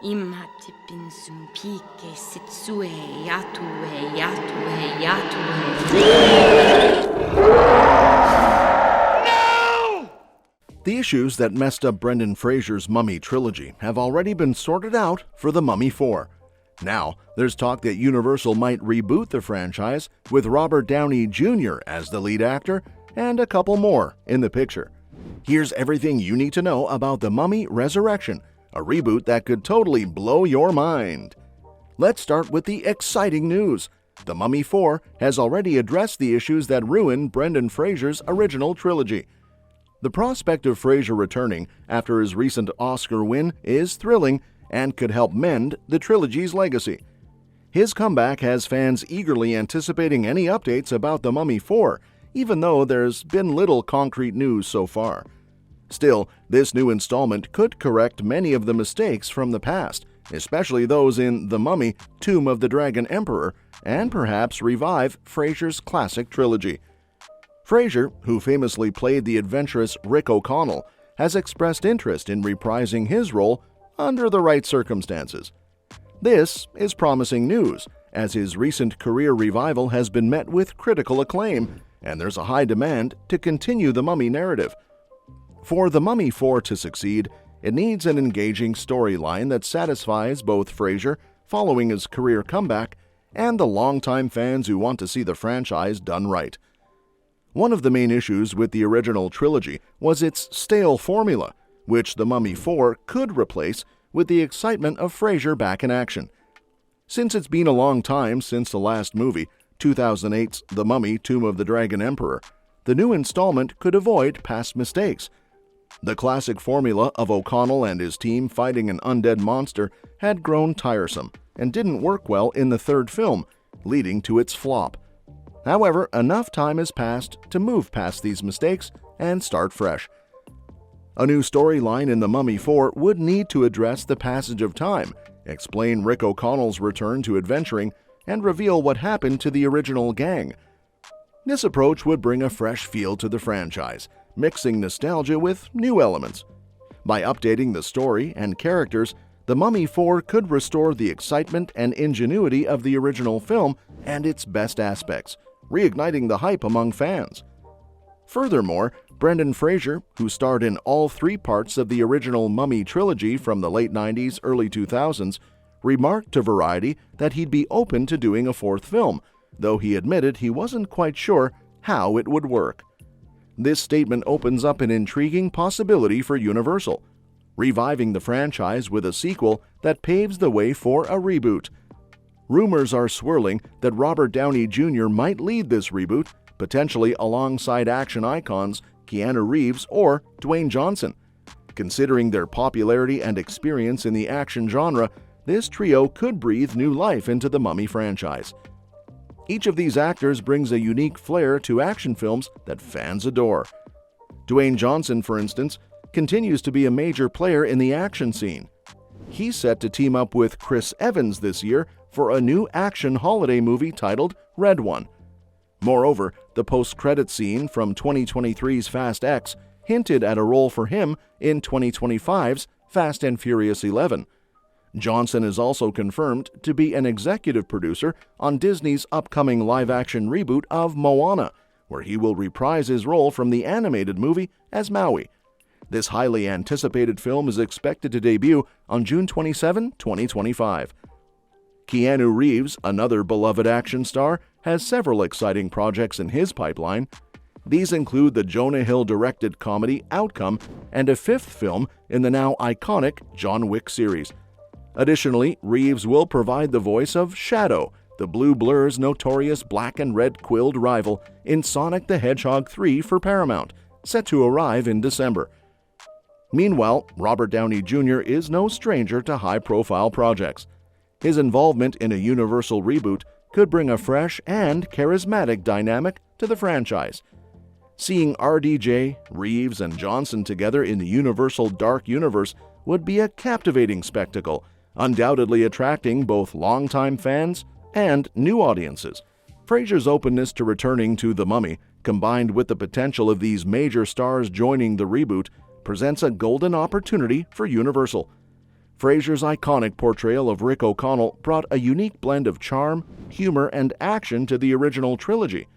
Imhotep sumpike sitsue yatue yatue yatue. The issues that messed up Brendan Fraser's Mummy trilogy have already been sorted out for The Mummy 4. Now, there's talk that Universal might reboot the franchise with Robert Downey Jr. as the lead actor and a couple more in the picture. Here's everything you need to know about The Mummy Resurrection, a reboot that could totally blow your mind. Let's start with the exciting news. The Mummy 4 has already addressed the issues that ruined Brendan Fraser's original trilogy. The prospect of Fraser returning after his recent Oscar win is thrilling and could help mend the trilogy's legacy. His comeback has fans eagerly anticipating any updates about The Mummy 4, even though there's been little concrete news so far. Still, this new installment could correct many of the mistakes from the past, especially those in The Mummy, Tomb of the Dragon Emperor, and perhaps revive Fraser's classic trilogy. Fraser, who famously played the adventurous Rick O'Connell, has expressed interest in reprising his role under the right circumstances. This is promising news, as his recent career revival has been met with critical acclaim, and there's a high demand to continue the Mummy narrative. For The Mummy 4 to succeed, it needs an engaging storyline that satisfies both Fraser, following his career comeback, and the longtime fans who want to see the franchise done right. One of the main issues with the original trilogy was its stale formula, which The Mummy 4 could replace with the excitement of Fraser back in action. Since it's been a long time since the last movie, 2008's The Mummy, Tomb of the Dragon Emperor, the new installment could avoid past mistakes. The classic formula of O'Connell and his team fighting an undead monster had grown tiresome and didn't work well in the third film, leading to its flop. However, enough time has passed to move past these mistakes and start fresh. A new storyline in The Mummy 4 would need to address the passage of time, explain Rick O'Connell's return to adventuring, and reveal what happened to the original gang. This approach would bring a fresh feel to the franchise, mixing nostalgia with new elements. By updating the story and characters, The Mummy 4 could restore the excitement and ingenuity of the original film and its best aspects, reigniting the hype among fans. Furthermore, Brendan Fraser, who starred in all three parts of the original Mummy trilogy from the late 90s, early 2000s, remarked to Variety that he'd be open to doing a fourth film, though he admitted he wasn't quite sure how it would work. This statement opens up an intriguing possibility for Universal, reviving the franchise with a sequel that paves the way for a reboot. Rumors are swirling that Robert Downey Jr. might lead this reboot, potentially alongside action icons Keanu Reeves or Dwayne Johnson. Considering their popularity and experience in the action genre, this trio could breathe new life into the Mummy franchise. Each of these actors brings a unique flair to action films that fans adore. Dwayne Johnson, for instance, continues to be a major player in the action scene. He's set to team up with Chris Evans this year for a new action holiday movie titled Red One. Moreover, the post-credit scene from 2023's Fast X hinted at a role for him in 2025's Fast and Furious 11. Johnson is also confirmed to be an executive producer on Disney's upcoming live-action reboot of Moana, where he will reprise his role from the animated movie as Maui. This highly anticipated film is expected to debut on June 27, 2025. Keanu Reeves, another beloved action star, has several exciting projects in his pipeline. These include the Jonah Hill-directed comedy Outcome and a fifth film in the now iconic John Wick series. Additionally, Reeves will provide the voice of Shadow, the Blue Blur's notorious black and red quilled rival, in Sonic the Hedgehog 3 for Paramount, set to arrive in December. Meanwhile, Robert Downey Jr. is no stranger to high-profile projects. His involvement in a Universal reboot could bring a fresh and charismatic dynamic to the franchise. Seeing RDJ, Reeves, and Johnson together in the Universal Dark Universe would be a captivating spectacle, undoubtedly attracting both longtime fans and new audiences. Fraser's openness to returning to The Mummy, combined with the potential of these major stars joining the reboot, presents a golden opportunity for Universal. Fraser's iconic portrayal of Rick O'Connell brought a unique blend of charm, humor, and action to the original trilogy.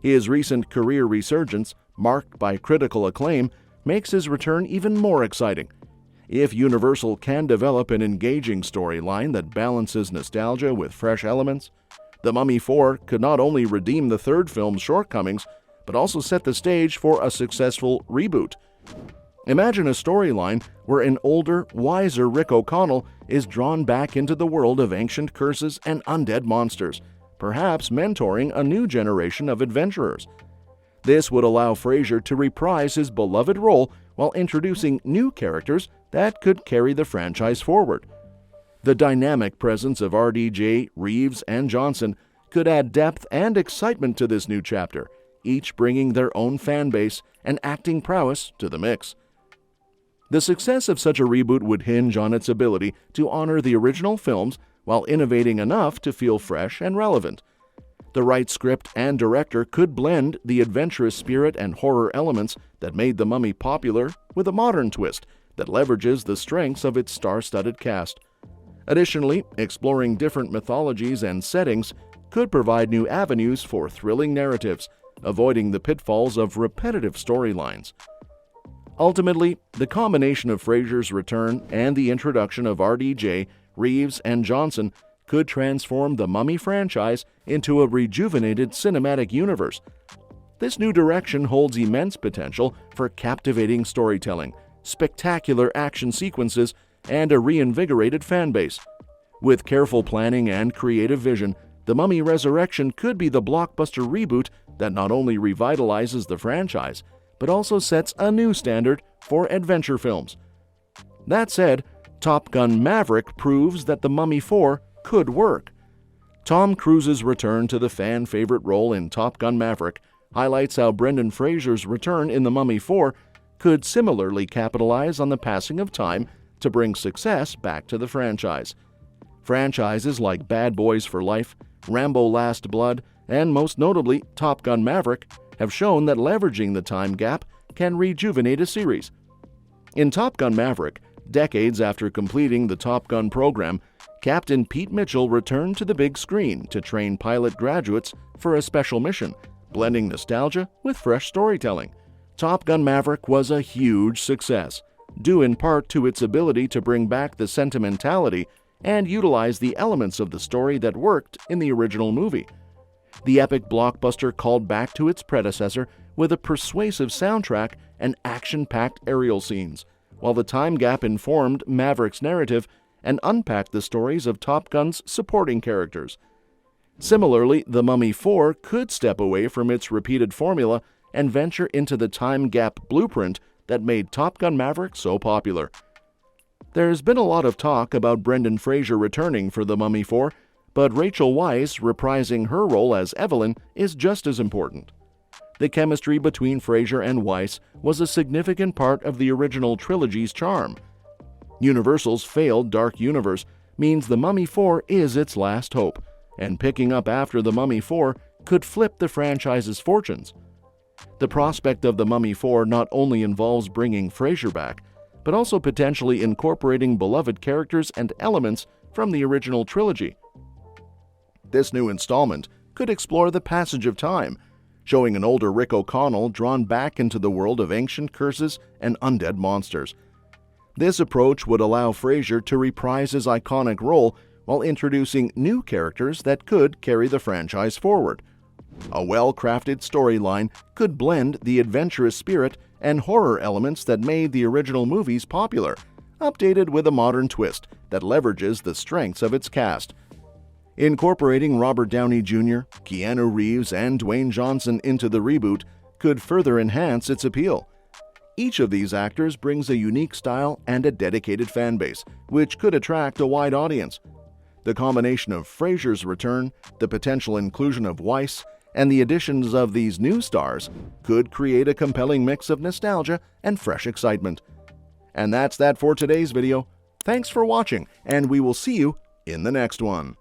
His recent career resurgence, marked by critical acclaim, makes his return even more exciting. If Universal can develop an engaging storyline that balances nostalgia with fresh elements, The Mummy 4 could not only redeem the third film's shortcomings, but also set the stage for a successful reboot. Imagine a storyline where an older, wiser Rick O'Connell is drawn back into the world of ancient curses and undead monsters, perhaps mentoring a new generation of adventurers. This would allow Fraser to reprise his beloved role while introducing new characters that could carry the franchise forward. The dynamic presence of RDJ, Reeves, and Johnson could add depth and excitement to this new chapter, each bringing their own fan base and acting prowess to the mix. The success of such a reboot would hinge on its ability to honor the original films while innovating enough to feel fresh and relevant. The right script and director could blend the adventurous spirit and horror elements that made The Mummy popular with a modern twist that leverages the strengths of its star-studded cast. Additionally, exploring different mythologies and settings could provide new avenues for thrilling narratives, avoiding the pitfalls of repetitive storylines. Ultimately, the combination of Fraser's return and the introduction of RDJ, Reeves, and Johnson could transform the Mummy franchise into a rejuvenated cinematic universe. This new direction holds immense potential for captivating storytelling, spectacular action sequences, and a reinvigorated fanbase. With careful planning and creative vision, The Mummy Resurrection could be the blockbuster reboot that not only revitalizes the franchise, but also sets a new standard for adventure films. That said, Top Gun Maverick proves that The Mummy 4 could work. Tom Cruise's return to the fan-favorite role in Top Gun Maverick highlights how Brendan Fraser's return in The Mummy 4 could similarly capitalize on the passing of time to bring success back to the franchise. Franchises like Bad Boys for Life, Rambo: Last Blood, and most notably Top Gun Maverick have shown that leveraging the time gap can rejuvenate a series. In Top Gun Maverick, decades after completing the Top Gun program, Captain Pete Mitchell returned to the big screen to train pilot graduates for a special mission, blending nostalgia with fresh storytelling. Top Gun Maverick was a huge success, due in part to its ability to bring back the sentimentality and utilize the elements of the story that worked in the original movie. The epic blockbuster called back to its predecessor with a persuasive soundtrack and action-packed aerial scenes, while the time gap informed Maverick's narrative and unpacked the stories of Top Gun's supporting characters. Similarly, The Mummy 4 could step away from its repeated formula and venture into the time gap blueprint that made Top Gun Maverick so popular. There's been a lot of talk about Brendan Fraser returning for The Mummy 4, but Rachel Weisz reprising her role as Evelyn is just as important. The chemistry between Fraser and Weisz was a significant part of the original trilogy's charm. Universal's failed Dark Universe means The Mummy 4 is its last hope, and picking up after The Mummy 4 could flip the franchise's fortunes. The prospect of The Mummy 4 not only involves bringing Fraser back, but also potentially incorporating beloved characters and elements from the original trilogy. This new installment could explore the passage of time, showing an older Rick O'Connell drawn back into the world of ancient curses and undead monsters. This approach would allow Fraser to reprise his iconic role while introducing new characters that could carry the franchise forward. A well-crafted storyline could blend the adventurous spirit and horror elements that made the original movies popular, updated with a modern twist that leverages the strengths of its cast. Incorporating Robert Downey Jr., Keanu Reeves, and Dwayne Johnson into the reboot could further enhance its appeal. Each of these actors brings a unique style and a dedicated fan base, which could attract a wide audience. The combination of Fraser's return, the potential inclusion of Weisz, and the additions of these new stars could create a compelling mix of nostalgia and fresh excitement. And that's that for today's video. Thanks for watching, and we will see you in the next one.